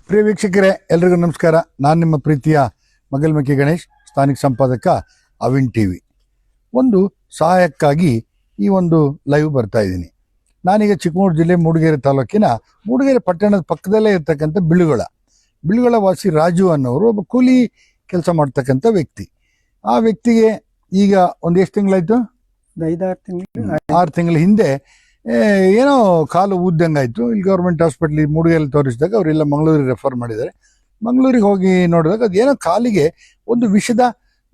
ಪ್ರಿಯ ವೀಕ್ಷಕರೇ, ಎಲ್ರಿಗೂ ನಮಸ್ಕಾರ. ನಾನು ನಿಮ್ಮ ಪ್ರೀತಿಯ ಮಗಲ್ಮಕ್ಕಿ ಗಣೇಶ್, ಸ್ಥಾನಿಕ ಸಂಪಾದಕ ಅವಿನ್ ಟಿವಿ. ಒಂದು ಸಹಾಯಕ್ಕಾಗಿ ಈ ಒಂದು ಲೈವ್ ಬರ್ತಾ ಇದ್ದೀನಿ. ನಾನೀಗ ಚಿಕ್ಕಮಗಳೂರು ಜಿಲ್ಲೆ ಮೂಡಿಗೆರೆ ತಾಲೂಕಿನ ಮೂಡಿಗೆರೆ ಪಟ್ಟಣದ ಪಕ್ಕದಲ್ಲೇ ಇರ್ತಕ್ಕಂಥ ಬಿಳುಗಳ ವಾಸಿ ರಾಜು ಅನ್ನೋರು ಒಬ್ಬ ಕೂಲಿ ಕೆಲಸ ಮಾಡ್ತಕ್ಕಂಥ ವ್ಯಕ್ತಿ. ಆ ವ್ಯಕ್ತಿಗೆ ಈಗ ಒಂದು ಎಷ್ಟು ತಿಂಗಳಾಯ್ತು, 6 ತಿಂಗಳ ಹಿಂದೆ ಏನೋ ಕಾಲು ಊದ್ದಂಗಾಯ್ತು. ಇಲ್ಲಿ ಗೌರ್ಮೆಂಟ್ ಹಾಸ್ಪಿಟ್ಲ್ ಮೂಡಿಗೆರೆಯಲ್ಲಿ ತೋರಿಸಿದಾಗ ಅವರೆಲ್ಲ ಮಂಗಳೂರಿಗೆ ರೆಫರ್ ಮಾಡಿದ್ದಾರೆ. ಮಂಗಳೂರಿಗೆ ಹೋಗಿ ನೋಡಿದಾಗ ಅದೇನೋ ಕಾಲಿಗೆ ಒಂದು ವಿಷದ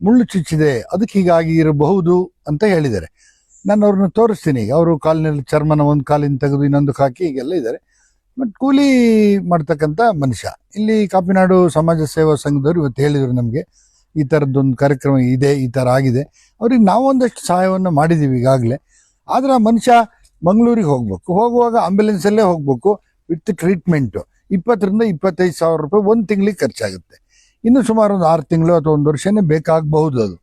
ಮುಳ್ಳು ಚುಚ್ಚಿದೆ, ಅದಕ್ಕೆ ಹೀಗಾಗಿ ಇರಬಹುದು ಅಂತ ಹೇಳಿದ್ದಾರೆ. ನಾನು ಅವ್ರನ್ನ ತೋರಿಸ್ತೀನಿ. ಈಗ ಅವರು ಕಾಲಿನಲ್ಲಿ ಚರ್ಮನ ಒಂದು ಕಾಲಿನ ತೆಗೆದು ಇನ್ನೊಂದಕ್ಕೆ ಹಾಕಿ ಹೀಗೆಲ್ಲ ಇದ್ದಾರೆ. ಬಟ್ ಕೂಲಿ ಮಾಡ್ತಕ್ಕಂಥ ಮನುಷ್ಯ. ಇಲ್ಲಿ ಕಾಪಿನಾಡು ಸಮಾಜ ಸೇವಾ ಸಂಘದವರು ಇವತ್ತು ಹೇಳಿದರು ನಮಗೆ ಈ ಥರದ್ದೊಂದು ಕಾರ್ಯಕ್ರಮ ಇದೆ, ಈ ಥರ ಆಗಿದೆ. ಅವ್ರಿಗೆ ನಾವೊಂದಷ್ಟು ಸಹಾಯವನ್ನು ಮಾಡಿದ್ದೀವಿ ಈಗಾಗಲೇ. ಆದರೆ ಆ ಮನುಷ್ಯ ಮಂಗಳೂರಿಗೆ ಹೋಗುವಾಗ ಆಂಬ್ಯುಲೆನ್ಸಲ್ಲೇ ಹೋಗ್ಬೇಕು ವಿತ್ ಟ್ರೀಟ್ಮೆಂಟು. 20,000 ರಿಂದ 25,000 ರೂಪಾಯಿ ಒಂದು ತಿಂಗಳಿಗೆ ಖರ್ಚಾಗುತ್ತೆ. ಇನ್ನು ಸುಮಾರು ಒಂದು 6 ತಿಂಗಳು ಅಥವಾ 1 ವರ್ಷನೇ ಬೇಕಾಗಬಹುದು ಅದು.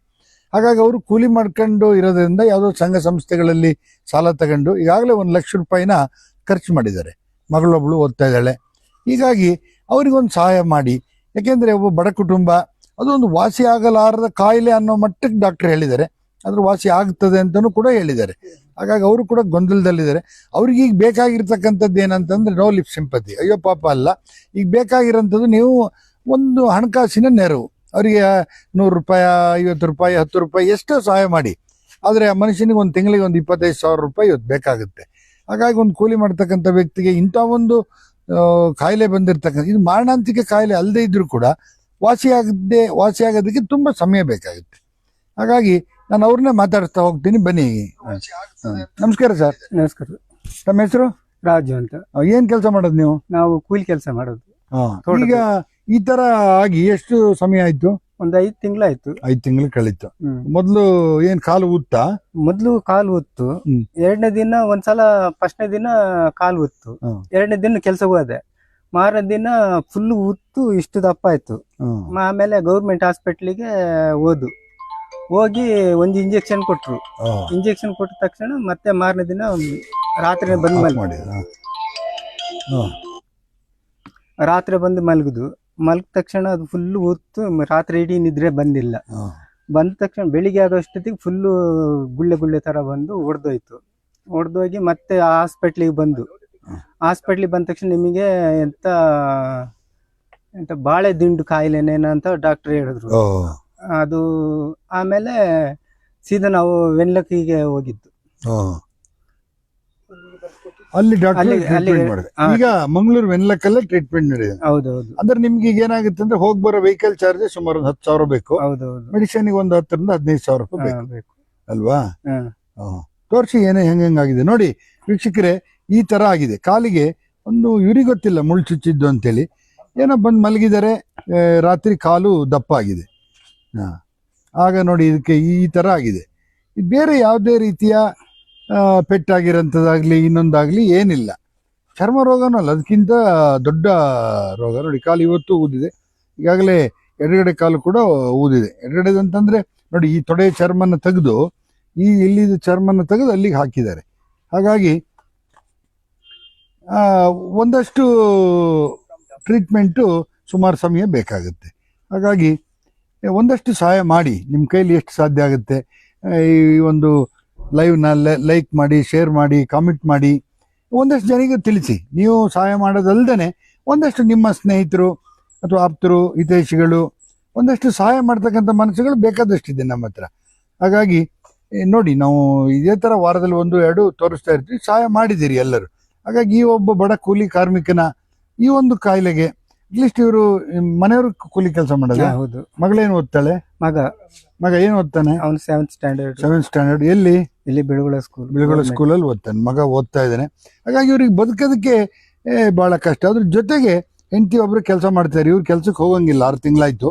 ಹಾಗಾಗಿ ಅವರು ಕೂಲಿ ಮಾಡ್ಕೊಂಡು ಇರೋದ್ರಿಂದ ಯಾವುದೋ ಸಂಘ ಸಂಸ್ಥೆಗಳಲ್ಲಿ ಸಾಲ ತಗೊಂಡು ಈಗಾಗಲೇ 1 ಲಕ್ಷ ರೂಪಾಯಿನ ಖರ್ಚು ಮಾಡಿದ್ದಾರೆ. ಮಗಳೊಬ್ಳು ಓದ್ತಾ ಇದ್ದಾಳೆ. ಹೀಗಾಗಿ ಅವರಿಗೊಂದು ಸಹಾಯ ಮಾಡಿ. ಯಾಕೆಂದರೆ ಒಬ್ಬ ಬಡ ಕುಟುಂಬ, ಅದೊಂದು ವಾಸಿ ಆಗಲಾರದ ಕಾಯಿಲೆ ಅನ್ನೋ ಮಟ್ಟಕ್ಕೆ ಡಾಕ್ಟರ್ ಹೇಳಿದ್ದಾರೆ. ಅದ್ರ ವಾಸಿ ಆಗ್ತದೆ ಅಂತಲೂ ಕೂಡ ಹೇಳಿದ್ದಾರೆ. ಹಾಗಾಗಿ ಅವರು ಕೂಡ ಗೊಂದಲದಲ್ಲಿದ್ದಾರೆ. ಅವ್ರಿಗೆ ಈಗ ಬೇಕಾಗಿರ್ತಕ್ಕಂಥದ್ದು ಏನಂತಂದ್ರೆ ನೋ ಲಿಪ್ ಸಿಂಪತಿ, ಅಯ್ಯೋ ಪಾಪ ಅಲ್ಲ. ಈಗ ಬೇಕಾಗಿರೋಂಥದ್ದು ನೀವು ಒಂದು ಹಣಕಾಸಿನ ನೆರವು. ಅವರಿಗೆ 100 ರೂಪಾಯಿ, 50 ರೂಪಾಯಿ, 10 ರೂಪಾಯಿ ಎಷ್ಟೋ ಸಹಾಯ ಮಾಡಿ. ಆದರೆ ಆ ಮನುಷ್ಯನಿಗೆ ಒಂದು ತಿಂಗಳಿಗೆ ಒಂದು 25,000 ರೂಪಾಯಿ ಇವತ್ತು ಬೇಕಾಗುತ್ತೆ. ಹಾಗಾಗಿ ಒಂದು ಕೂಲಿ ಮಾಡ್ತಕ್ಕಂಥ ವ್ಯಕ್ತಿಗೆ ಇಂಥ ಒಂದು ಕಾಯಿಲೆ ಬಂದಿರತಕ್ಕಂಥ, ಇದು ಮಾರಣಾಂತಿಕ ಕಾಯಿಲೆ ಅಲ್ಲದೆ ಇದ್ರೂ ಕೂಡ ವಾಸಿಯಾಗೋದಕ್ಕೆ ತುಂಬ ಸಮಯ ಬೇಕಾಗುತ್ತೆ. ಹಾಗಾಗಿ ನಾನು ಅವ್ರನ್ನೇ ಮಾತಾಡ್ತಾ ಹೋಗ್ತೀನಿ, ಬನ್ನಿ. ನಮಸ್ಕಾರ ಸರ್. ನಮಸ್ಕಾರ. ತಮ್ಮ ಹೆಸರು? ರಾಜು ಅಂತ. ಏನ್ ಕೆಲಸ ಮಾಡೋದು ನೀವು? ನಾವು ಕೂಲಿ ಕೆಲಸ ಮಾಡೋದು. ಈಗ ಈ ತರ ಆಗಿ ಎಷ್ಟು ಸಮಯ ಆಯ್ತು? ಒಂದು 5 ತಿಂಗಳಾಯ್ತು. 5 ತಿಂಗಳು ಕಳೀತು. ಮೊದ್ಲು ಏನ್ ಕಾಲು ಊತ್ತಾ? ಮೊದ್ಲು ಕಾಲು ಹೊತ್ತು, 2ನೇ ದಿನ ಒಂದ್ಸಲ, 1ನೇ ದಿನ ಕಾಲು ಹೊತ್ತು, 2ನೇ ದಿನ ಕೆಲ್ಸಕ್ಕೆ ಹೋದೆ. ಮಾರನೇ ದಿನ ಫುಲ್ ಉತ್ತು ಇಷ್ಟು ದಪ್ಪ ಆಯ್ತು. ಆಮೇಲೆ ಗೌರ್ಮೆಂಟ್ ಹಾಸ್ಪಿಟ್ಲಿಗೆ ಹೋಗಿ ಒಂದು ಇಂಜೆಕ್ಷನ್ ಕೊಟ್ರು. ಇಂಜೆಕ್ಷನ್ ಕೊಟ್ಟ ತಕ್ಷಣ ಮತ್ತೆ ಮಾರನೇ ದಿನ ರಾತ್ರಿ ಬಂದು ಮಲಗುದು. ಮಲಗಿದ ತಕ್ಷಣ ಅದು ಫುಲ್ ಹೊತ್ತು ರಾತ್ರಿ ಇಡೀ ನಿದ್ರೆ ಬಂದಿಲ್ಲ. ಬಂದ ತಕ್ಷಣ ಬೆಳಿಗ್ಗೆ ಆಗೋಷ್ಟೊತ್ತಿಗೆ ಫುಲ್ಲು ಗುಳ್ಳೆ ತರ ಬಂದು ಹೊಡೆದೋಗಿ ಮತ್ತೆ ಹಾಸ್ಪಿಟ್ಲಿಗೆ ಹಾಸ್ಪಿಟ್ಲಿಗೆ ಬಂದ ತಕ್ಷಣ ನಿಮಗೆ ಎಂತ ಬಾಳೆ ದಿಂಡು ಕಾಯಿಲೆನೇನಂತ ಡಾಕ್ಟರ್ ಹೇಳಿದ್ರು. ಅದು ಆಮೇಲೆ ಸೀದಾ ನಾವು ವೆನ್ಲಕ್ಕಿಗೆ ಹೋಗಿದ್ದು. ಅಲ್ಲಿ ಈಗ ಮಂಗಳೂರು ವೆನ್ಲಕ್ಕಲ್ಲೇ ಟ್ರೀಟ್ಮೆಂಟ್ ನಡೆಯುತ್ತೆ. ಹೌದೌದು. ಅಂದ್ರೆ ನಿಮ್ಗೆ ಈಗ ಏನಾಗುತ್ತೆ ಅಂದ್ರೆ ಹೋಗಿ ಬರೋ ವೆಹಿಕಲ್ ಚಾರ್ಜ್ ಸುಮಾರು 10,000 ಬೇಕು. ಹೌದೌದು. ಮೆಡಿಸಿನ್ಗೆ ಒಂದು 10,000 ರಿಂದ 15,000 ರೂಪಾಯಿ ಬೇಕು ಅಲ್ವಾ? ತೋರಿಸಿ ಹೆಂಗಾಗಿದೆ ನೋಡಿ ವೀಕ್ಷಕರೇ. ಈ ತರ ಆಗಿದೆ ಕಾಲಿಗೆ. ಒಂದು ಇವ್ರಿಗೆ ಗೊತ್ತಿಲ್ಲ ಮುಳ್ಳು ಚುಚ್ಚಿದ್ದು ಅಂತೇಳಿ, ಏನೋ ಬಂದು ಮಲಗಿದ್ದಾರೆ. ರಾತ್ರಿ ಕಾಲು ದಪ್ಪ ಆಗಿದೆ. ಆಗ ನೋಡಿ ಇದಕ್ಕೆ ಈ ತರ ಆಗಿದೆ. ಬೇರೆ ಯಾವುದೇ ರೀತಿಯ ಪೆಟ್ಟಾಗಿರೋಂಥದ್ದಾಗ್ಲಿ ಇನ್ನೊಂದಾಗ್ಲಿ ಏನಿಲ್ಲ. ಚರ್ಮ ರೋಗನೂ ಅಲ್ಲ, ಅದಕ್ಕಿಂತ ದೊಡ್ಡ ರೋಗ. ನೋಡಿ ಕಾಲು ಇವತ್ತು ಊದಿದೆ. ಈಗಾಗಲೇ ಎಡಗಡೆ ಕಾಲು ಕೂಡ ಊದಿದೆ. ಎಡಗಡೆದಂತಂದ್ರೆ ನೋಡಿ ಈ ತೊಡೆ ಚರ್ಮನ ತೆಗೆದು ಇಲ್ಲಿದ ಚರ್ಮನ ತೆಗೆದು ಅಲ್ಲಿಗೆ ಹಾಕಿದ್ದಾರೆ. ಹಾಗಾಗಿ ಒಂದಷ್ಟು ಟ್ರೀಟ್ಮೆಂಟು ಸುಮಾರು ಸಮಯ ಬೇಕಾಗುತ್ತೆ. ಹಾಗಾಗಿ ಒಂದಷ್ಟು ಸಹಾಯ ಮಾಡಿ, ನಿಮ್ಮ ಕೈಲಿ ಎಷ್ಟು ಸಾಧ್ಯ ಆಗುತ್ತೆ. ಈ ಒಂದು ಲೈವ್ನ ಲೈಕ್ ಮಾಡಿ, ಶೇರ್ ಮಾಡಿ, ಕಾಮೆಂಟ್ ಮಾಡಿ, ಒಂದಷ್ಟು ಜನರಿಗೆ ತಿಳಿಸಿ. ನೀವು ಸಹಾಯ ಮಾಡೋದಲ್ದೇ ಒಂದಷ್ಟು ನಿಮ್ಮ ಸ್ನೇಹಿತರು ಅಥವಾ ಆಪ್ತರು, ಹಿತೈಷಿಗಳು, ಒಂದಷ್ಟು ಸಹಾಯ ಮಾಡ್ತಕ್ಕಂಥ ಮನಸ್ಸುಗಳು ಬೇಕಾದಷ್ಟಿದೆ ನಮ್ಮ ಹತ್ರ. ಹಾಗಾಗಿ ನೋಡಿ, ನಾವು ಇದೇ ಥರ ವಾರದಲ್ಲಿ 1-2 ತೋರಿಸ್ತಾ ಇರ್ತೀವಿ. ಸಹಾಯ ಮಾಡಿದ್ದೀರಿ ಎಲ್ಲರೂ. ಹಾಗಾಗಿ ಈ ಒಬ್ಬ ಬಡ ಕೂಲಿ ಕಾರ್ಮಿಕನ ಈ ಒಂದು ಕಾಯಿಲೆಗೆ ಅಟ್ಲೀಸ್ಟ್ ಇವರು ಮನೆಯವರು ಕೂಲಿ ಕೆಲಸ ಮಾಡೋದು. ಹೌದು. ಮಗಳೇನು ಓದ್ತಾಳೆ? ಮಗ ಏನು ಓದ್ತಾನೆ? ಅವನು 7th ಸ್ಟ್ಯಾಂಡರ್ಡ್. ಎಲ್ಲಿ? ಇಲ್ಲಿ ಬಿಳುಗುಳ ಸ್ಕೂಲಲ್ಲಿ ಓದ್ತಾನೆ. ಮಗ ಓದ್ತಾ ಇದ್ದಾನೆ. ಹಾಗಾಗಿ ಇವ್ರಿಗೆ ಬದುಕೋದಕ್ಕೆ ಬಹಳ ಕಷ್ಟ. ಅದ್ರ ಜೊತೆಗೆ ಹೆಂಡತಿ ಒಬ್ರು ಕೆಲಸ ಮಾಡ್ತಾರೆ. ಇವ್ರು ಕೆಲ್ಸಕ್ಕೆ ಹೋಗಂಗಿಲ್ಲ. 6 ತಿಂಗಳಾಯ್ತು.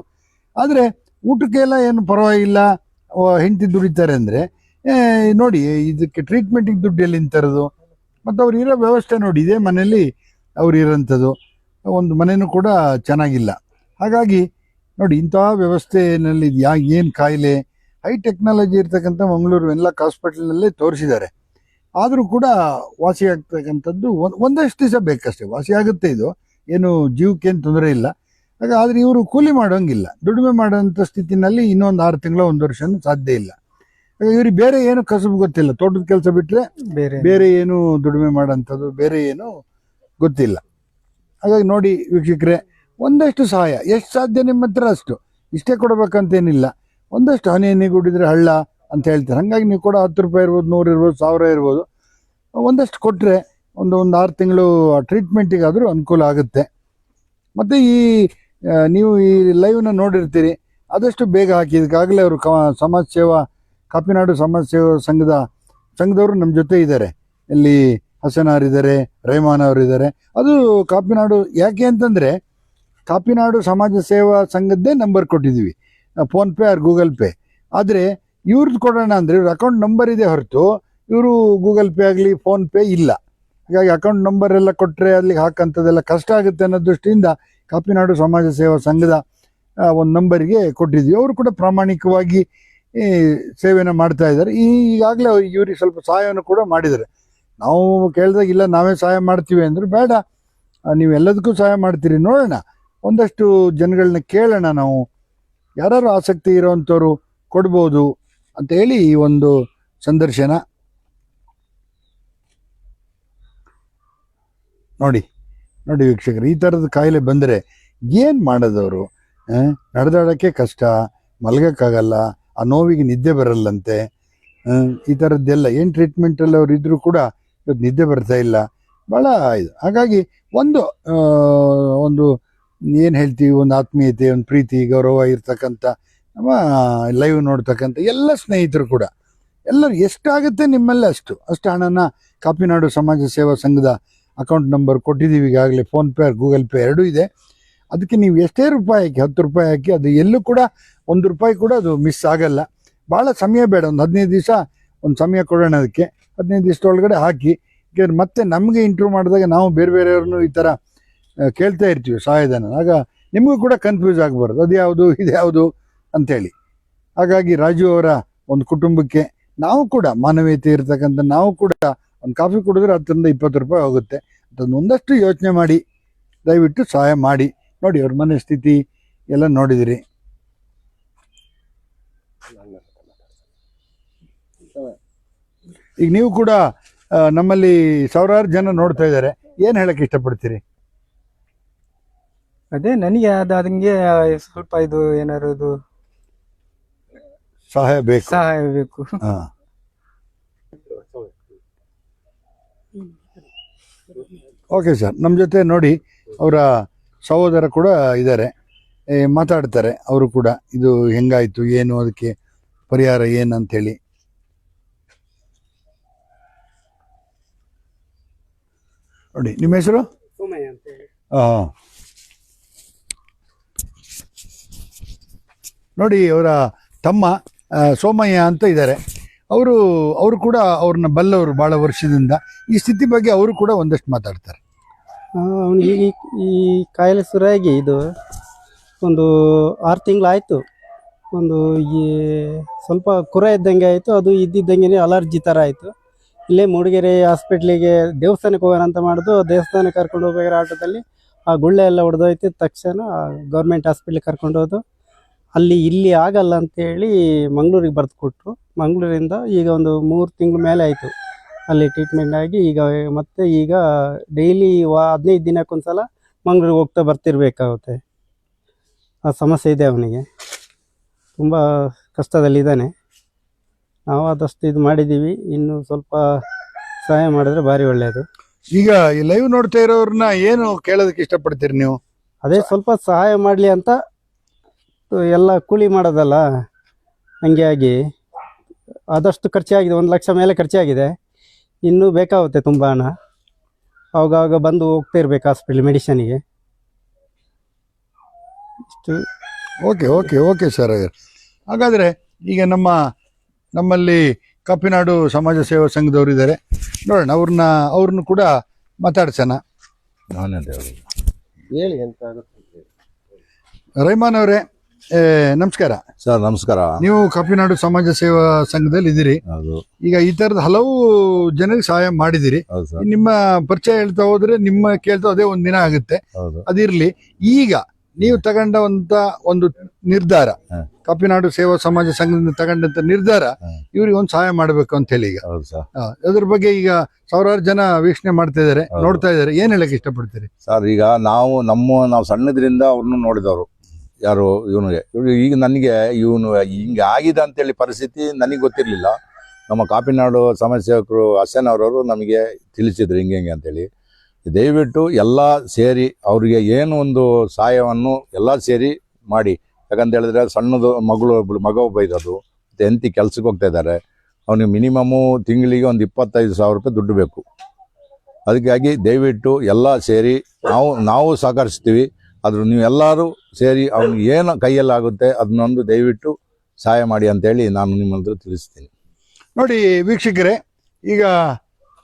ಆದ್ರೆ ಊಟಕ್ಕೆಲ್ಲ ಏನು ಪರವಾಗಿಲ್ಲ, ಹೆಂಡತಿ ದುಡಿತಾರೆ ಅಂದ್ರೆ ನೋಡಿ ಇದಕ್ಕೆ ಟ್ರೀಟ್ಮೆಂಟಿಗೆ ದುಡ್ಡು ಎಲ್ಲಿ ತರೋದು? ಮತ್ತು ಅವ್ರು ಇರೋ ವ್ಯವಸ್ಥೆ ನೋಡಿ, ಇದೇ ಮನೇಲಿ ಅವ್ರು ಇರೋಂಥದ್ದು. ಒಂದು ಮನೇನೂ ಕೂಡ ಚೆನ್ನಾಗಿಲ್ಲ. ಹಾಗಾಗಿ ನೋಡಿ ಇಂತಹ ವ್ಯವಸ್ಥೆಯಲ್ಲಿ ಏನು ಕಾಯಿಲೆ, ಹೈ ಟೆಕ್ನಾಲಜಿ ಇರ್ತಕ್ಕಂಥ ಮಂಗಳೂರು ವೆನ್ಲಾಕ್ ಹಾಸ್ಪಿಟಲ್ನಲ್ಲೇ ತೋರಿಸಿದ್ದಾರೆ. ಆದರೂ ಕೂಡ ವಾಸಿ ಆಗ್ತಕ್ಕಂಥದ್ದು ಒಂದಷ್ಟು ದಿವಸ ಬೇಕಷ್ಟೇ. ವಾಸಿ ಆಗುತ್ತೆ ಇದು, ಏನು ಜೀವಕ್ಕೇನು ತೊಂದರೆ ಇಲ್ಲ. ಆದರೆ ಇವರು ಕೂಲಿ ಮಾಡೋಂಗಿಲ್ಲ, ದುಡಿಮೆ ಮಾಡೋಂಥ ಸ್ಥಿತಿನಲ್ಲಿ ಇನ್ನೊಂದು 6 ತಿಂಗಳು 1 ವರ್ಷನೂ ಸಾಧ್ಯ ಇಲ್ಲ. ಇವ್ರಿಗೆ ಬೇರೆ ಏನು ಕಸುಬು ಗೊತ್ತಿಲ್ಲ, ತೋಟದ ಕೆಲಸ ಬಿಟ್ಟರೆ ಬೇರೆ ಏನು ದುಡಿಮೆ ಮಾಡೋಂಥದ್ದು ಬೇರೆ ಏನು ಗೊತ್ತಿಲ್ಲ. ಹಾಗಾಗಿ ನೋಡಿ ವೀಕ್ಷಕರೇ, ಒಂದಷ್ಟು ಸಹಾಯ ಎಷ್ಟು ಸಾಧ್ಯ ನಿಮ್ಮ ಹತ್ರ ಅಷ್ಟು, ಇಷ್ಟೇ ಕೊಡಬೇಕಂತೇನಿಲ್ಲ. ಒಂದಷ್ಟು ಹನಿಗೂಡಿದ್ರೆ ಹಳ್ಳ ಅಂತ ಹೇಳ್ತಾರೆ. ಹಾಗಾಗಿ ನೀವು ಕೂಡ 10 ರೂಪಾಯಿ ಇರ್ಬೋದು, 100 ಇರ್ಬೋದು, 1000 ಇರ್ಬೋದು, ಒಂದಷ್ಟು ಕೊಟ್ಟರೆ ಒಂದು 6 ತಿಂಗಳು ಟ್ರೀಟ್ಮೆಂಟಿಗಾದರೂ ಅನುಕೂಲ ಆಗುತ್ತೆ. ಮತ್ತು ನೀವು ಈ ಲೈವ್ನ ನೋಡಿರ್ತೀರಿ, ಆದಷ್ಟು ಬೇಗ ಹಾಕಿ. ಇದಕ್ಕಾಗಲೇ ಅವರು ಸಮಾಜ ಸೇವಾ ಕಾಪಿನಾಡು ಸಮಾಜ ಸೇವಾ ಸಂಘದವರು ನಮ್ಮ ಜೊತೆ ಇದ್ದಾರೆ. ಇಲ್ಲಿ ಹಸನಾರ್ ಇದ್ದಾರೆ, ರೆಹಮಾನ್ ಅವರು ಇದ್ದಾರೆ. ಅದು ಕಾಪಿನಾಡು ಯಾಕೆ ಅಂತಂದರೆ ಕಾಪಿನಾಡು ಸಮಾಜ ಸೇವಾ ಸಂಘದ್ದೇ ನಂಬರ್ ಕೊಟ್ಟಿದ್ದೀವಿ, ಫೋನ್ಪೇ ಆರ್ ಗೂಗಲ್ ಪೇ. ಆದರೆ ಇವ್ರದ್ದು ಕೊಡೋಣ ಅಂದರೆ ಇವ್ರ ಅಕೌಂಟ್ ನಂಬರ್ ಇದೆ ಹೊರತು ಇವರು ಗೂಗಲ್ ಪೇ ಆಗಲಿ ಫೋನ್ಪೇ ಇಲ್ಲ. ಹೀಗಾಗಿ ಅಕೌಂಟ್ ನಂಬರ್ ಎಲ್ಲ ಕೊಟ್ಟರೆ ಅಲ್ಲಿಗೆ ಹಾಕೋಂಥದ್ದೆಲ್ಲ ಕಷ್ಟ ಆಗುತ್ತೆ ಅನ್ನೋ ದೃಷ್ಟಿಯಿಂದ ಕಾಪಿನಾಡು ಸಮಾಜ ಸೇವಾ ಸಂಘದ ಒಂದು ನಂಬರಿಗೆ ಕೊಟ್ಟಿದ್ವಿ. ಅವರು ಕೂಡ ಪ್ರಾಮಾಣಿಕವಾಗಿ ಸೇವೆಯನ್ನು ಮಾಡ್ತಾ ಇದ್ದಾರೆ. ಈಗಾಗಲೇ ಇವ್ರಿಗೆ ಸ್ವಲ್ಪ ಸಹಾಯವನ್ನು ಕೂಡ ಮಾಡಿದ್ದಾರೆ. ನಾವು ಕೇಳಿದಾಗ ಇಲ್ಲ ನಾವೇ ಸಹಾಯ ಮಾಡ್ತೀವಿ ಅಂದರು. ಬೇಡ, ನೀವು ಎಲ್ಲದಕ್ಕೂ ಸಹಾಯ ಮಾಡ್ತೀರಿ, ನೋಡೋಣ, ಒಂದಷ್ಟು ಜನಗಳನ್ನ ಕೇಳೋಣ, ನಾವು ಯಾರು ಆಸಕ್ತಿ ಇರೋವಂಥವ್ರು ಕೊಡ್ಬೋದು ಅಂತ ಹೇಳಿ ಈ ಒಂದು ಸಂದರ್ಶನ. ನೋಡಿ ನೋಡಿ ವೀಕ್ಷಕರು, ಈ ಥರದ ಕಾಯಿಲೆ ಬಂದರೆ ಏನು ಮಾಡೋದವರು? ನಡೆದಾಡೋಕ್ಕೆ ಕಷ್ಟ, ಮಲಗೋಕ್ಕಾಗಲ್ಲ, ಆ ನೋವಿಗೆ ನಿದ್ದೆ ಬರಲ್ಲಂತೆ. ಈ ಥರದ್ದೆಲ್ಲ ಏನು ಟ್ರೀಟ್ಮೆಂಟಲ್ಲಿ ಅವ್ರು ಇದ್ದರೂ ಕೂಡ ಇವತ್ತು ನಿದ್ದೆ ಬರ್ತಾ ಇಲ್ಲ, ಭಾಳ ಇದು. ಹಾಗಾಗಿ ಒಂದು ಏನು ಹೇಳ್ತೀವಿ, ಒಂದು ಆತ್ಮೀಯತೆ, ಒಂದು ಪ್ರೀತಿ, ಗೌರವ ಇರ್ತಕ್ಕಂಥ ನಮ್ಮ ಲೈವ್ ನೋಡ್ತಕ್ಕಂಥ ಎಲ್ಲ ಸ್ನೇಹಿತರು ಕೂಡ ಎಲ್ಲರೂ ಎಷ್ಟಾಗುತ್ತೆ ನಿಮ್ಮಲ್ಲೇ ಅಷ್ಟು ಹಣನ ಕಾಪಿನಾಡು ಸಮಾಜ ಸೇವಾ ಸಂಘದ ಅಕೌಂಟ್ ನಂಬರ್ ಕೊಟ್ಟಿದ್ದೀವಿ ಈಗಾಗಲೇ. ಫೋನ್ಪೇ ಗೂಗಲ್ ಪೇ ಎರಡೂ ಇದೆ. ಅದಕ್ಕೆ ನೀವು ಎಷ್ಟೇ ರೂಪಾಯಿ ಹಾಕಿ, 10 ರೂಪಾಯಿ ಹಾಕಿ, ಅದು ಎಲ್ಲೂ ಕೂಡ 1 ರೂಪಾಯಿ ಕೂಡ ಅದು ಮಿಸ್ ಆಗಲ್ಲ. ಭಾಳ ಸಮಯ ಬೇಡ, ಒಂದು 15 ದಿವಸ ಒಂದು ಸಮಯ ಕೊಡೋಣ ಅದಕ್ಕೆ. 15 ದಿವಸದೊಳಗಡೆ ಹಾಕಿ. ಯಾಕೆಂದ್ರೆ ಮತ್ತೆ ನಮಗೆ ಇಂಟ್ರೂವ್ ಮಾಡಿದಾಗ ನಾವು ಬೇರೆಯವ್ರನ್ನೂ ಈ ಥರ ಕೇಳ್ತಾ ಇರ್ತೀವಿ ಸಹಾಯಧನ. ಆಗ ನಿಮಗೂ ಕೂಡ ಕನ್ಫ್ಯೂಸ್ ಆಗಬಾರ್ದು, ಅದು ಯಾವುದು ಇದು ಯಾವುದು ಅಂಥೇಳಿ. ಹಾಗಾಗಿ ರಾಜು ಅವರ ಒಂದು ಕುಟುಂಬಕ್ಕೆ ನಾವು ಕೂಡ ಮಾನವೀಯತೆ ಇರ್ತಕ್ಕಂಥ ನಾವು ಕೂಡ ಒಂದು ಕಾಫಿ ಕುಡಿದ್ರೆ 10ರಿಂದ 20 ರೂಪಾಯಿ ಹೋಗುತ್ತೆ. ಅದನ್ನು ಒಂದಷ್ಟು ಯೋಚನೆ ಮಾಡಿ ದಯವಿಟ್ಟು ಸಹಾಯ ಮಾಡಿ. ನೋಡಿ ಅವ್ರ ಮನೆ ಸ್ಥಿತಿ ಎಲ್ಲ ನೋಡಿದಿರಿ. ಈಗ ನೀವು ಕೂಡ ನಮ್ಮಲ್ಲಿ ಸಾವಿರಾರು ಜನ ನೋಡ್ತಾ ಇದ್ದಾರೆ, ಏನು ಹೇಳಕ್ಕೆ ಇಷ್ಟಪಡ್ತೀರಿ? ಅದೇ ನನಗೆ ಅದಂಗೆ ಸ್ವಲ್ಪ ಇದು ಏನಾರು ಇದು ಸಹಾಯ ಬೇಕು. ಓಕೆ ಸರ್, ನಮ್ಮ ಜೊತೆ ನೋಡಿ ಅವರ ಸಹೋದರ ಕೂಡ ಇದ್ದಾರೆ, ಮಾತಾಡ್ತಾರೆ ಅವರು ಕೂಡ. ಇದು ಹೆಂಗಾಯ್ತು, ಏನು, ಅದಕ್ಕೆ ಪರಿಹಾರ ಏನು ಅಂತೇಳಿ. ನೋಡಿ, ನಿಮ್ಮ ಹೆಸರು? ಹಾಂ, ನೋಡಿ ಅವರ ತಮ್ಮ ಸೋಮಯ್ಯ ಅಂತ ಇದ್ದಾರೆ. ಅವರು ಕೂಡ ಅವ್ರನ್ನ ಬಲ್ಲವರು ಭಾಳ ವರ್ಷದಿಂದ. ಈ ಸ್ಥಿತಿ ಬಗ್ಗೆ ಅವರು ಕೂಡ ಒಂದಷ್ಟು ಮಾತಾಡ್ತಾರೆ. ಅವನಿಗೆ ಈ ಕಾಯಿಲೆ ಶುರುವಾಗಿ ಇದು ಒಂದು 6 ತಿಂಗಳಾಯಿತು. ಒಂದು ಈ ಸ್ವಲ್ಪ ಕುರ ಇದ್ದಂಗೆ ಆಯಿತು, ಅದು ಇದ್ದಿದ್ದಂಗೆ ಅಲರ್ಜಿ ಥರ ಆಯಿತು. ಇಲ್ಲೇ ಮೂಡಿಗೆರೆ ಹಾಸ್ಪಿಟ್ಲಿಗೆ ದೇವಸ್ಥಾನಕ್ಕೆ ಹೋಗೋಣ ಅಂತ ಮಾಡೋದು, ದೇವಸ್ಥಾನಕ್ಕೆ ಕರ್ಕೊಂಡು ಹೋಗ್ಬೇಕಾದ್ರೆ ಆಟೋದಲ್ಲಿ ಆ ಗುಳ್ಳೆ ಎಲ್ಲ ಹೊಡೆದೋಯ್ತು. ತಕ್ಷಣ ಗೌರ್ಮೆಂಟ್ ಹಾಸ್ಪಿಟ್ಲಿಗೆ ಕರ್ಕೊಂಡು ಹೋದು, ಇಲ್ಲಿ ಆಗಲ್ಲ ಅಂತೇಳಿ ಮಂಗಳೂರಿಗೆ ಬರೆದು ಕೊಟ್ಟರು. ಮಂಗಳೂರಿಂದ ಈಗ ಒಂದು 3 ತಿಂಗಳ ಮೇಲೆ ಆಯಿತು ಅಲ್ಲಿ ಟ್ರೀಟ್ಮೆಂಟ್ ಆಗಿ. ಈಗ ಡೈಲಿ 15 ದಿನಕ್ಕೊಂದ್ಸಲ ಮಂಗಳೂರಿಗೆ ಹೋಗ್ತಾ ಬರ್ತಿರ್ಬೇಕಾಗುತ್ತೆ. ಆ ಸಮಸ್ಯೆ ಇದೆ ಅವನಿಗೆ, ತುಂಬ ಕಷ್ಟದಲ್ಲಿದ್ದಾನೆ. ನಾವು ಆದಷ್ಟು ಇದು ಮಾಡಿದ್ದೀವಿ, ಇನ್ನು ಸ್ವಲ್ಪ ಸಹಾಯ ಮಾಡಿದ್ರೆ ಭಾರಿ ಒಳ್ಳೆಯದು. ಈಗ ಈ ಲೈವ್ ನೋಡ್ತಾ ಇರೋರನ್ನ ಏನು ಕೇಳೋದಕ್ಕೆ ಇಷ್ಟಪಡ್ತೀರಿ ನೀವು? ಅದೇ ಸ್ವಲ್ಪ ಸಹಾಯ ಮಾಡಲಿ ಅಂತ. ಎಲ್ಲ ಕೂಲಿ ಮಾಡೋದಲ್ಲ, ಹಂಗೆ ಆಗಿ ಆದಷ್ಟು ಖರ್ಚಾಗಿದೆ, 1 ಲಕ್ಷ ಮೇಲೆ ಖರ್ಚಾಗಿದೆ. ಇನ್ನೂ ಬೇಕಾಗುತ್ತೆ ತುಂಬ ಹಣ. ಆವಾಗ ಬಂದು ಹೋಗ್ತಾ ಇರ್ಬೇಕು ಹಾಸ್ಪಿಟ್ಲ್ ಮೆಡಿಸನ್ಗೆ. ಇಷ್ಟು. Okay sir. ಹಾಗಾದರೆ ಈಗ ನಮ್ಮಲ್ಲಿ ಕಾಪಿನಾಡು ಸಮಾಜ ಸೇವಾ ಸಂಘದವರು ಇದ್ದಾರೆ, ನೋಡೋಣ ಅವ್ರನ್ನ ಕೂಡ ಮಾತಾಡ್ಸೋಣ. ಹೇಳಿ ಎಂತ ರೆಹಮಾನ್ ಅವರೇ, ನಮಸ್ಕಾರ ಸರ್ ನಮಸ್ಕಾರ. ನೀವು ಕಾಪಿನಾಡು ಸಮಾಜ ಸೇವಾ ಸಂಘದಲ್ಲಿ ಇದ್ದೀರಿ. ಹೌದು ಈಗ ಈ ತರದ ಹಲವು ಜನರಿಗೆ ಸಹಾಯ ಮಾಡಿದಿರಿ. ಹೌದು ಸರ್. ನಿಮ್ಮ ಪರಿಚಯ ಹೇಳ್ತಾ ಹೋದ್ರೆ ನಿಮ್ಮ ಕೇಳ್ತಾ ಅದೇ ಒಂದ್ ದಿನ ಆಗುತ್ತೆ. ಹೌದು ಅದಿರ್ಲಿ, ಈಗ ನೀವು ತಗೊಂಡಂತ ಒಂದು ನಿರ್ಧಾರ, ಕಾಪಿನಾಡು ಸೇವಾ ಸಮಾಜ ಸಂಘದಿಂದ ತಗೊಂಡಂತ ನಿರ್ಧಾರ, ಇವ್ರಿಗೆ ಒಂದು ಸಹಾಯ ಮಾಡ್ಬೇಕು ಅಂತ ಹೇಳಿ. ಈಗ ಹೌದು ಸರ್. ಅದ್ರ ಬಗ್ಗೆ ಈಗ ಸಾವಿರಾರು ಜನ ವೀಕ್ಷಣೆ ಮಾಡ್ತಾ ಇದಾರೆ, ನೋಡ್ತಾ ಇದಾರೆ. ಏನ್ ಹೇಳಕ್ ಇಷ್ಟಪಡ್ತೀರಿ ಸರ್? ಈಗ ನಾವು ಸಣ್ಣದ್ರಿಂದ ಅವ್ರನ್ನ ನೋಡಿದವರು. ಯಾರು ಇವನಿಗೆ ಈಗ ನನಗೆ ಇವನು ಹಿಂಗೆ ಆಗಿದೆ ಅಂತೇಳಿ ಪರಿಸ್ಥಿತಿ ನನಗೆ ಗೊತ್ತಿರಲಿಲ್ಲ. ನಮ್ಮ ಕಾಪಿನಾಡು ಸಮಾಜ ಸೇವಕರು ಹಸನ್ ಅವರವರು ನಮಗೆ ತಿಳಿಸಿದ್ರು ಹಿಂಗೆ ಅಂತೇಳಿ. ದಯವಿಟ್ಟು ಎಲ್ಲ ಸೇರಿ ಅವರಿಗೆ ಏನು ಒಂದು ಸಹಾಯವನ್ನು ಎಲ್ಲ ಸೇರಿ ಮಾಡಿ. ಯಾಕಂತ ಹೇಳಿದ್ರೆ ಸಣ್ಣದು ಮಗ ಒಬ್ಬ ಇರೋದು, ಮತ್ತು ಹೆಂಡತಿ ಕೆಲ್ಸಕ್ಕೆ ಹೋಗ್ತಾ ಇದ್ದಾರೆ. ಅವನಿಗೆ ಮಿನಿಮಮ್ಮು ತಿಂಗಳಿಗೆ ಒಂದು 25,000 ರೂಪಾಯಿ ದುಡ್ಡು ಬೇಕು. ಅದಕ್ಕಾಗಿ ದಯವಿಟ್ಟು ಎಲ್ಲ ಸೇರಿ ನಾವು ಸಹಕರಿಸ್ತೀವಿ. ಆದರೂ ನೀವು ಎಲ್ಲರೂ ಸೇರಿ ಅವ್ನಿಗೆ ಏನು ಕೈಯಲ್ಲಾಗುತ್ತೆ ಅದನ್ನೊಂದು ದಯವಿಟ್ಟು ಸಹಾಯ ಮಾಡಿ ಅಂತೇಳಿ ನಾನು ನಿಮ್ಮ ಹತ್ರ ತಿಳಿಸ್ತೀನಿ. ನೋಡಿ ವೀಕ್ಷಕರೇ, ಈಗ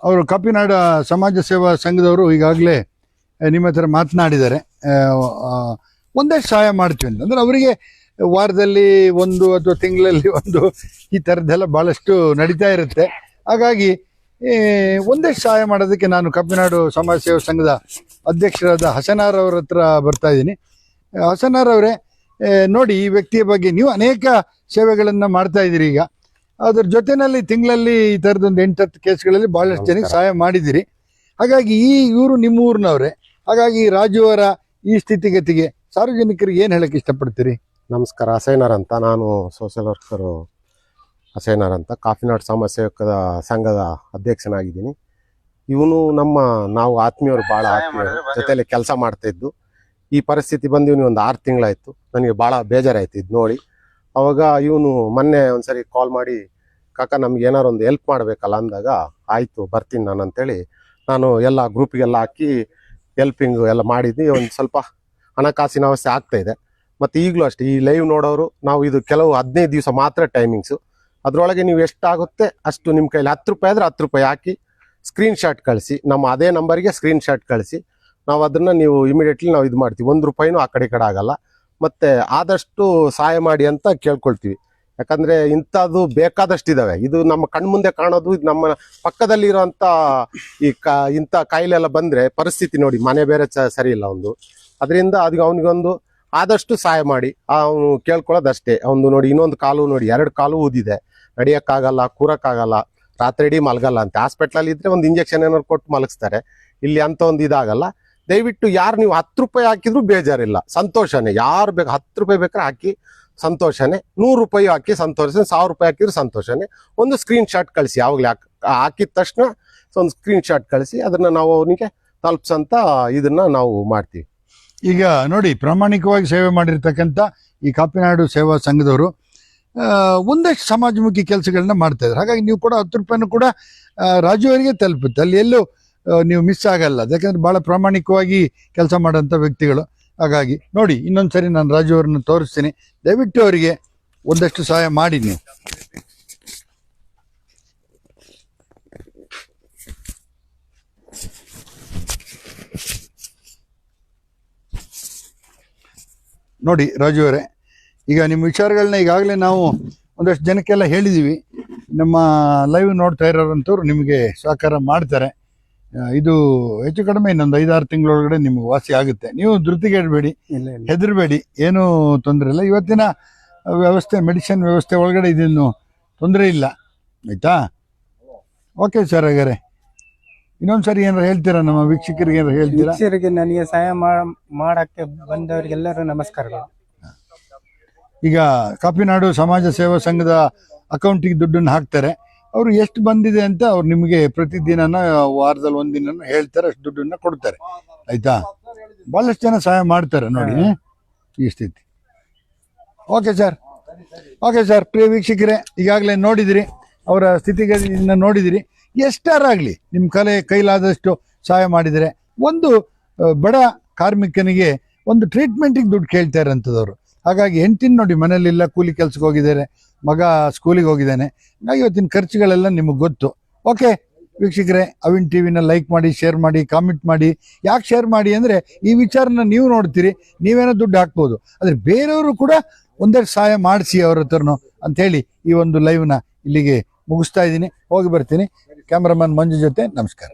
ಅವರು ಕಾಪಿನಾಡ ಸಮಾಜ ಸೇವಾ ಸಂಘದವರು ಈಗಾಗಲೇ ನಿಮ್ಮ ಹತ್ರ ಮಾತನಾಡಿದ್ದಾರೆ. ಒಂದಷ್ಟು ಸಹಾಯ ಮಾಡ್ತೀವಿ ಅಂತಂದ್ರೆ ಅವರಿಗೆ ವಾರದಲ್ಲಿ ಒಂದು ಅಥವಾ ತಿಂಗಳಲ್ಲಿ ಒಂದು ಈ ಥರದ್ದೆಲ್ಲ ಭಾಳಷ್ಟು ನಡೀತಾ ಇರುತ್ತೆ. ಹಾಗಾಗಿ ಒಂದಷ್ಟು ಸಹಾಯ ಮಾಡೋದಕ್ಕೆ ನಾನು ಕಾಪಿನಾಡು ಸಮಾಜ ಸೇವಾ ಸಂಘದ ಅಧ್ಯಕ್ಷರಾದ ಹಸನಾರ್ ಅವ್ರ ಹತ್ರ ಬರ್ತಾ ಇದ್ದೀನಿ. ಹಸನಾರ್ ಅವರೇ, ನೋಡಿ, ಈ ವ್ಯಕ್ತಿಯ ಬಗ್ಗೆ ನೀವು ಅನೇಕ ಸೇವೆಗಳನ್ನು ಮಾಡ್ತಾ ಇದ್ದೀರಿ. ಈಗ ಅದ್ರ ಜೊತೆಯಲ್ಲಿ ತಿಂಗಳಲ್ಲಿ ಈ ಥರದೊಂದು 8-10 ಕೇಸ್ಗಳಲ್ಲಿ ಭಾಳಷ್ಟು ಜನಕ್ಕೆ ಸಹಾಯ ಮಾಡಿದ್ದೀರಿ. ಹಾಗಾಗಿ ಇವರು ನಿಮ್ಮ ಊರಿನವ್ರೆ. ಹಾಗಾಗಿ ರಾಜು ಅವರ ಈ ಸ್ಥಿತಿಗತಿಗೆ ಸಾರ್ವಜನಿಕರಿಗೆ ಏನು ಹೇಳಕ್ಕೆ ಇಷ್ಟಪಡ್ತೀರಿ? ನಮಸ್ಕಾರ, ಅಸೈನರ್ ಅಂತ. ನಾನು ಸೋಷಿಯಲ್ ವರ್ಕರು ಅಸೈನರ್ ಅಂತ, ಕಾಫಿನಾಡು ಸಮಾಜ ಸೇವಕರ ಸಂಘದ ಅಧ್ಯಕ್ಷನಾಗಿದ್ದೀನಿ. ಇವನು ನಾವು ಆತ್ಮೀಯರು, ಭಾಳ ಆತ್ಮೀಯರು, ಜೊತೆಲಿ ಕೆಲಸ ಮಾಡ್ತಾ ಇದ್ದು. ಈ ಪರಿಸ್ಥಿತಿ ಬಂದು ಇವನು ಒಂದು 6 ತಿಂಗಳಾಯಿತು. ನನಗೆ ಭಾಳ ಬೇಜಾರಾಯ್ತು ಇದು ನೋಡಿ. ಅವಾಗ ಇವನು ಮೊನ್ನೆ ಒಂದ್ಸರಿ ಕಾಲ್ ಮಾಡಿ, ಕಾಕ ನಮ್ಗೆ ಏನಾರು ಒಂದು ಹೆಲ್ಪ್ ಮಾಡಬೇಕಲ್ಲ ಅಂದಾಗ, ಆಯಿತು ಬರ್ತೀನಿ ನಾನು ಅಂತೇಳಿ ನಾನು ಎಲ್ಲ ಗ್ರೂಪಿಗೆಲ್ಲ ಹಾಕಿ ಹೆಲ್ಪಿಂಗು ಎಲ್ಲ ಮಾಡಿದ್ವಿ. ಒಂದು ಸ್ವಲ್ಪ ಹಣಕಾಸಿನ ಅವಸ್ಥೆ ಆಗ್ತಾ ಇದೆ. ಮತ್ತು ಈಗಲೂ ಅಷ್ಟೇ, ಈ ಲೈವ್ ನೋಡೋರು, ನಾವು ಇದು ಕೆಲವು 15 ದಿವಸ ಮಾತ್ರ ಟೈಮಿಂಗ್ಸು. ಅದರೊಳಗೆ ನೀವು ಎಷ್ಟಾಗುತ್ತೆ ಅಷ್ಟು ನಿಮ್ಮ ಕೈಲಿ 10 ರೂಪಾಯಿ ಆದರೆ 10 ರೂಪಾಯಿ ಹಾಕಿ ಸ್ಕ್ರೀನ್ಶಾಟ್ ಕಳಿಸಿ, ನಮ್ಮ ಅದೇ ನಂಬರಿಗೆ ಸ್ಕ್ರೀನ್ಶಾಟ್ ಕಳಿಸಿ. ನಾವು ಅದನ್ನು ನೀವು ಇಮಿಡಿಯೇಟ್ಲಿ ನಾವು ಇದು ಮಾಡ್ತೀವಿ. 1 ರೂಪಾಯಿನೂ ಆ ಕಡೆ ಆಗಲ್ಲ. ಮತ್ತು ಆದಷ್ಟು ಸಹಾಯ ಮಾಡಿ ಅಂತ ಕೇಳ್ಕೊಳ್ತೀವಿ. ಯಾಕಂದರೆ ಇಂಥದ್ದು ಬೇಕಾದಷ್ಟಿದ್ದಾವೆ. ಇದು ನಮ್ಮ ಕಣ್ಮುಂದೆ ಕಾಣೋದು, ಇದು ನಮ್ಮ ಪಕ್ಕದಲ್ಲಿರೋಂಥ ಇಂಥ ಕಾಯಿಲೆಲ್ಲ ಬಂದರೆ ಪರಿಸ್ಥಿತಿ ನೋಡಿ, ಮನೆ ಬೇರೆ ಸರಿ ಇಲ್ಲ ಒಂದು. ಅದರಿಂದ ಅವನಿಗೊಂದು ಆದಷ್ಟು ಸಹಾಯ ಮಾಡಿ. ಅವನು ಕೇಳ್ಕೊಳ್ಳೋದಷ್ಟೇ. ಅವನು ನೋಡಿ, ಇನ್ನೊಂದು ಕಾಲು ನೋಡಿ, 2 ಕಾಲು ಊದಿದೆ, ನಡೆಯೋಕ್ಕಾಗಲ್ಲ, ಕೂರಕ್ಕಾಗಲ್ಲ, ರಾತ್ರಿ ಇಡೀ ಮಲಗಲ್ಲ ಅಂತ. ಹಾಸ್ಪಿಟ್ಲಲ್ಲಿ ಇದ್ರೆ ಒಂದು ಇಂಜೆಕ್ಷನ್ ಏನಾದ್ರು ಕೊಟ್ಟು ಮಲಗಿಸ್ತಾರೆ. ಇಲ್ಲಿ ಅಂತ ಒಂದು ಇದಾಗಲ್ಲ. ದಯವಿಟ್ಟು ಯಾರು ನೀವು 10 ರೂಪಾಯಿ ಹಾಕಿದ್ರು ಬೇಜಾರಿಲ್ಲ, ಸಂತೋಷನೇ. ಯಾರು ಬೇಕು 10 ರೂಪಾಯಿ ಬೇಕಾದ್ರೆ ಹಾಕಿ, ಸಂತೋಷನೇ. 100 ರೂಪಾಯಿ ಹಾಕಿ ಸಂತೋಷನೇ. 1000 ರೂಪಾಯಿ ಹಾಕಿದ್ರು ಸಂತೋಷನೇ. ಒಂದು ಸ್ಕ್ರೀನ್ಶಾಟ್ ಕಳಿಸಿ, ಯಾವಾಗಲೇ ಹಾಕಿದ ತಕ್ಷಣ ಒಂದು ಸ್ಕ್ರೀನ್ಶಾಟ್ ಕಳಿಸಿ, ಅದನ್ನು ನಾವು ಅವನಿಗೆ ತಲುಪಿಸಂತ ಇದನ್ನ ನಾವು ಮಾಡ್ತೀವಿ. ಈಗ ನೋಡಿ, ಪ್ರಾಮಾಣಿಕವಾಗಿ ಸೇವೆ ಮಾಡಿರ್ತಕ್ಕಂಥ ಈ ಕಾಪಿನಾಡು ಸೇವಾ ಸಂಘದವರು ಒಂದಷ್ಟು ಸಮಾಜಮುಖಿ ಕೆಲಸಗಳನ್ನ ಮಾಡ್ತಾ ಇದ್ದಾರೆ. ಹಾಗಾಗಿ ನೀವು ಕೂಡ 10 ರೂಪಾಯಿನೂ ಕೂಡ ರಾಜು ಅವರಿಗೆ ತಲುಪುತ್ತೆ. ಅಲ್ಲಿ ಎಲ್ಲೂ ನೀವು ಮಿಸ್ ಆಗಲ್ಲ, ಯಾಕಂದ್ರೆ ಬಹಳ ಪ್ರಾಮಾಣಿಕವಾಗಿ ಕೆಲಸ ಮಾಡೋಂಥ ವ್ಯಕ್ತಿಗಳು. ಹಾಗಾಗಿ ನೋಡಿ, ಇನ್ನೊಂದ್ಸರಿ ನಾನು ರಾಜು ಅವರನ್ನು ತೋರಿಸ್ತೀನಿ. ದಯವಿಟ್ಟು ಅವರಿಗೆ ಒಂದಷ್ಟು ಸಹಾಯ ಮಾಡಿ ನೀವು. ನೋಡಿ ರಾಜು ಅವರೇ, ಈಗ ನಿಮ್ಮ ವಿಚಾರಗಳನ್ನ ಈಗಾಗಲೇ ನಾವು ಒಂದಷ್ಟು ಜನಕ್ಕೆಲ್ಲ ಹೇಳಿದ್ದೀವಿ. ನಮ್ಮ ಲೈವ್ ನೋಡ್ತಾ ಇರೋರಂಥವ್ರು ನಿಮಗೆ ಸಹಕಾರ ಮಾಡ್ತಾರೆ. ಇದು ಹೆಚ್ಚು ಕಡಿಮೆ ಇನ್ನೊಂದು 5-6 ತಿಂಗಳೊಳಗಡೆ ನಿಮ್ಗೆ ವಾಸಿ ಆಗುತ್ತೆ. ನೀವು ಧೃತಿಗೆಡಬೇಡಿ, ಹೆದರಬೇಡಿ, ಏನೂ ತೊಂದರೆ ಇಲ್ಲ. ಇವತ್ತಿನ ವ್ಯವಸ್ಥೆ, ಮೆಡಿಸಿನ್ ವ್ಯವಸ್ಥೆ ಒಳಗಡೆ ಇದೇನು ತೊಂದರೆ ಇಲ್ಲ, ಆಯ್ತಾ? Okay sir. ಹಾಗಾದ್ರೆ ಇನ್ನೊಂದ್ಸರಿ ಏನಾರು ಹೇಳ್ತೀರಾ ನಮ್ಮ ವೀಕ್ಷಕರಿಗೆ? ಏನಾರು ಹೇಳ್ತೀರಾ? ವೀಕ್ಷಕರಿಗೆ ನನಗೆ ಸಹಾಯ ಮಾಡಕ್ಕೆ ಬಂದವರಿಗೆಲ್ಲರೂ ನಮಸ್ಕಾರಗಳು. ಈಗ ಕಾಪಿನಾಡು ಸಮಾಜ ಸೇವಾ ಸಂಘದ ಅಕೌಂಟಿಗೆ ದುಡ್ಡನ್ನು ಹಾಕ್ತಾರೆ. ಅವರು ಎಷ್ಟು ಬಂದಿದೆ ಅಂತ ಅವ್ರು ನಿಮಗೆ ಪ್ರತಿದಿನ ವಾರದಲ್ಲಿ 1 ದಿನ ಹೇಳ್ತಾರೆ, ಅಷ್ಟು ದುಡ್ಡನ್ನ ಕೊಡ್ತಾರೆ, ಆಯ್ತಾ? ಬಹಳಷ್ಟು ಜನ ಸಹಾಯ ಮಾಡ್ತಾರೆ ನೋಡಿ ಈ ಸ್ಥಿತಿ. Okay sir. Okay sir. ಪ್ರಿಯ ವೀಕ್ಷಕರೇ, ಈಗಾಗಲೇ ನೋಡಿದಿರಿ, ಅವರ ಸ್ಥಿತಿಗತಿಯಿಂದ ನೋಡಿದಿರಿ. ಎಷ್ಟಾರಾಗಲಿ ನಿಮ್ಮ ಕೈಲಾದಷ್ಟು ಸಹಾಯ ಮಾಡಿದರೆ, ಒಂದು ಬಡ ಕಾರ್ಮಿಕನಿಗೆ ಒಂದು ಟ್ರೀಟ್ಮೆಂಟಿಗೆ ದುಡ್ಡು ಕೇಳ್ತಾ ಇರೋಂಥದ್ದವರು. ಹಾಗಾಗಿ ಹೆಂಡತಿನ ನೋಡಿ, ಮನೇಲಿಲ್ಲ, ಕೂಲಿ ಕೆಲ್ಸಕ್ಕೆ ಹೋಗಿದ್ದಾರೆ, ಮಗ ಸ್ಕೂಲಿಗೆ ಹೋಗಿದ್ದಾನೆ. ಹಾಗಾಗಿ ಇವತ್ತಿನ ಖರ್ಚುಗಳೆಲ್ಲ ನಿಮಗೆ ಗೊತ್ತು. ಓಕೆ ವೀಕ್ಷಕರೇ, ಅವಿನ್ ಟಿವಿನ ಲೈಕ್ ಮಾಡಿ, ಶೇರ್ ಮಾಡಿ, ಕಾಮೆಂಟ್ ಮಾಡಿ. ಯಾಕೆ ಶೇರ್ ಮಾಡಿ ಅಂದರೆ, ಈ ವಿಚಾರನ ನೀವು ನೋಡ್ತೀರಿ, ನೀವೇನೋ ದುಡ್ಡು ಹಾಕ್ಬೋದು, ಆದರೆ ಬೇರೆಯವರು ಕೂಡ ಒಂದೆರಡು ಸಹಾಯ ಮಾಡಿಸಿ ಅವ್ರ ಹತ್ರನು ಅಂಥೇಳಿ ಈ ಒಂದು ಲೈವ್ನ ಇಲ್ಲಿಗೆ ಮುಗಿಸ್ತಾ ಇದ್ದೀನಿ. ಹೋಗಿ ಬರ್ತೀನಿ. ಕ್ಯಾಮ್ರಾಮನ್ ಮಂಜು ಜೊತೆ ನಮಸ್ಕಾರ.